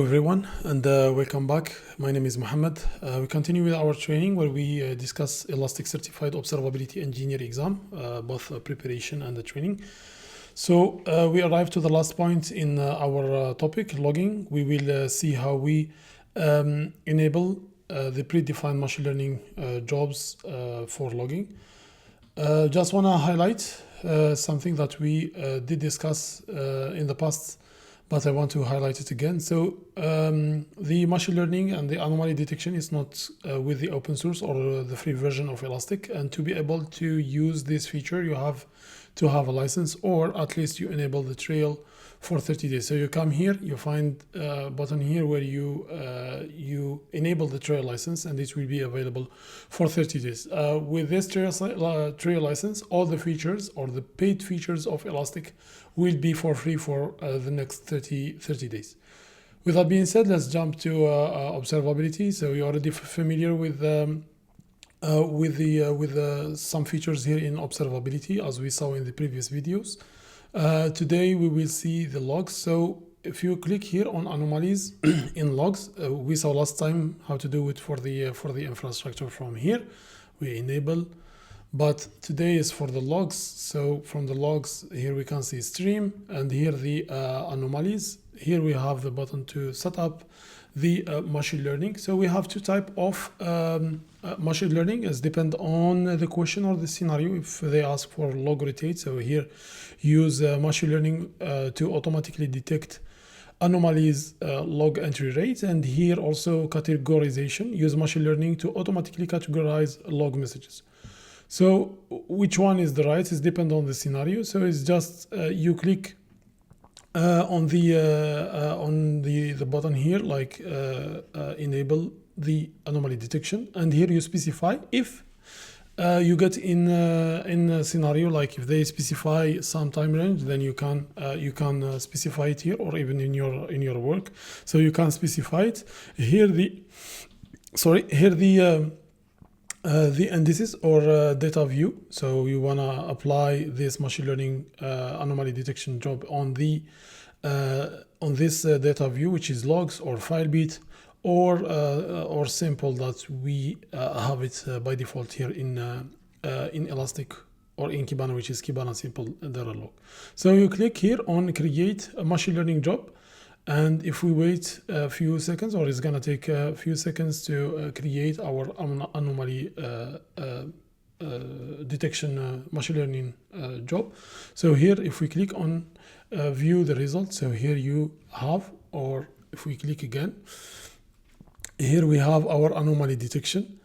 Everyone, and welcome back. My name is Mohammed. We continue with our training where we discuss Elastic Certified Observability Engineer exam, both preparation and the training. So we arrived to the last point in our topic, logging. We will see how we enable the predefined machine learning jobs for logging. Just want to highlight something that we did discuss in the past, but I want to highlight it again. So the machine learning and the anomaly detection is not with the open source or the free version of Elastic. And to be able to use this feature, you have to have a license, or at least you enable the trail for 30 days. So you come here, you find a button here where you enable the trail license, and it will be available for 30 days. With this trail license, all the features or the paid features of Elastic will be for free for the next 30 days. With that being said, let's jump to observability. So you're already familiar with some features here in observability, as we saw in the previous videos. Today we will see the logs. So if you click here on anomalies in logs, we saw last time how to do it for the infrastructure from here. We enable, but today is for the logs. So from the logs here we can see stream, and here the anomalies. Here we have the button to set up the machine learning. So we have two types of machine learning. It depends on the question or the scenario. If they ask for log rotate, so here use machine learning to automatically detect anomalies, log entry rates, and here also categorization, use machine learning to automatically categorize log messages. So which one is the right? It depends on the scenario. So it's just you click on the button here, like enable the anomaly detection, and here you specify if you get in a scenario like if they specify some time range, then you can specify it here, or even in your work. So you can specify it here. The indices or data view. So you want to apply this machine learning anomaly detection job on this data view, which is logs or filebeat, or simple that we have it by default here in Elastic or in Kibana, which is Kibana simple data log. So you click here on create a machine learning job. And if we wait a few seconds, or it's going to take a few seconds to create our anomaly detection machine learning job. So here, if we click on view the results, so here you have, or if we click again, here we have our anomaly detection.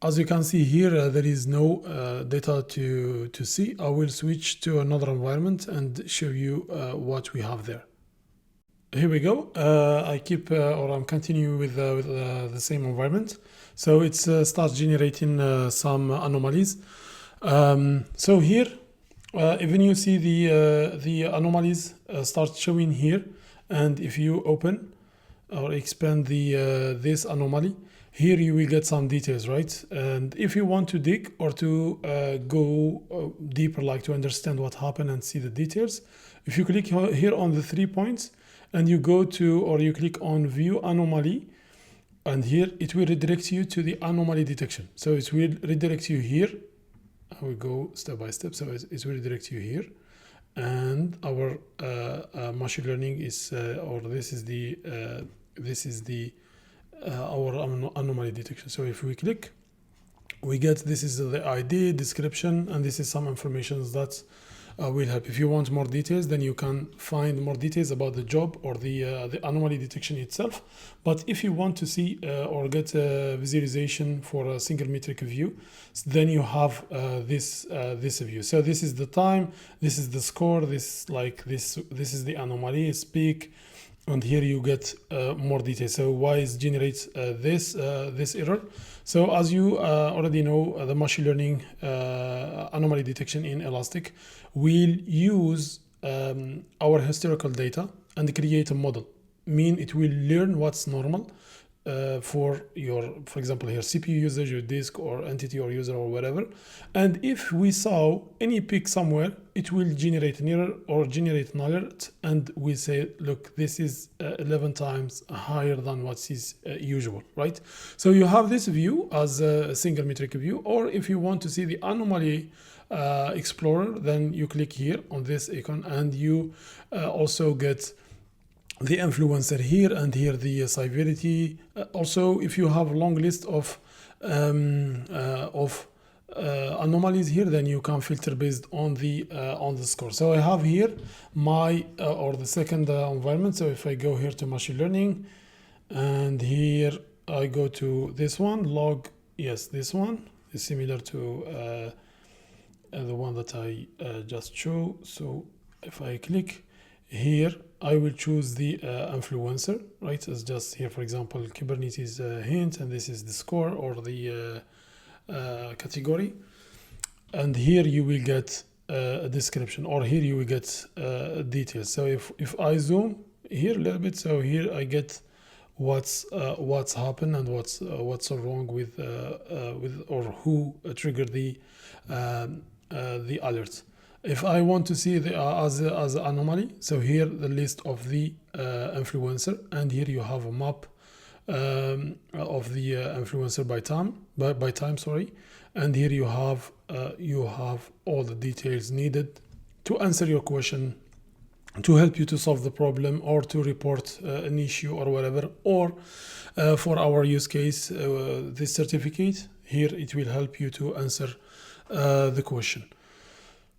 As you can see here, there is no data to see. I will switch to another environment and show you what we have there. Here we go. I'm continuing with the same environment. So it starts generating some anomalies. So here, even you see the anomalies start showing here, and if you open or expand this anomaly, here you will get some details, right? And if you want to dig or to go deeper, like to understand what happened and see the details, if you click here on the 3 points and you go to, or you click on view anomaly, and here it will redirect you to the anomaly detection. So it will redirect you here. I will go step by step. So it will redirect you here. And our machine learning is, or this is the our anomaly detection. So if we click, we get, this is the ID, description, and this is some information that will help. If you want more details, then you can find more details about the job or the anomaly detection itself. But if you want to see or get a visualization for a single metric view, then you have this view. So this is the time, this is the score, this is the anomaly, its peak. And here you get more details. So why it generates this error? So as you already know, the machine learning anomaly detection in Elastic will use our historical data and create a model. Mean it will learn what's normal for your, for example, here CPU usage, your disk or entity or user or whatever. And if we saw any peak somewhere, it will generate an error or generate an alert, and we say, look, this is 11 times higher than what is usual, right? So you have this view as a single metric view, or if you want to see the anomaly explorer, then you click here on this icon, and you also get the influencer here, and here the severity. Also, if you have a long list of anomalies here, then you can filter based on the score. So I have here my or the second environment. So if I go here to machine learning, and here I go to this one, log. Yes, this one is similar to the one that I just showed. So if I click here, I will choose the influencer, right? It's just here, for example, Kubernetes hint, and this is the score or the category. And here you will get a description, or here you will get details. So if I zoom here a little bit, so here I get what's happened and what's wrong with or who triggered the alerts. If I want to see the as anomaly, so here the list of the influencer, and here you have a map of the influencer by time, sorry, and here you have all the details needed to answer your question, to help you to solve the problem, or to report an issue or whatever. Or for our use case, this certificate here, it will help you to answer the question.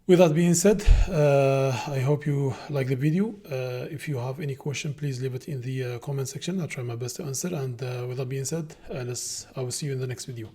With that being said, I hope you like the video. If you have any question, please leave it in the comment section. I'll try my best to answer. And with that being said, I will see you in the next video.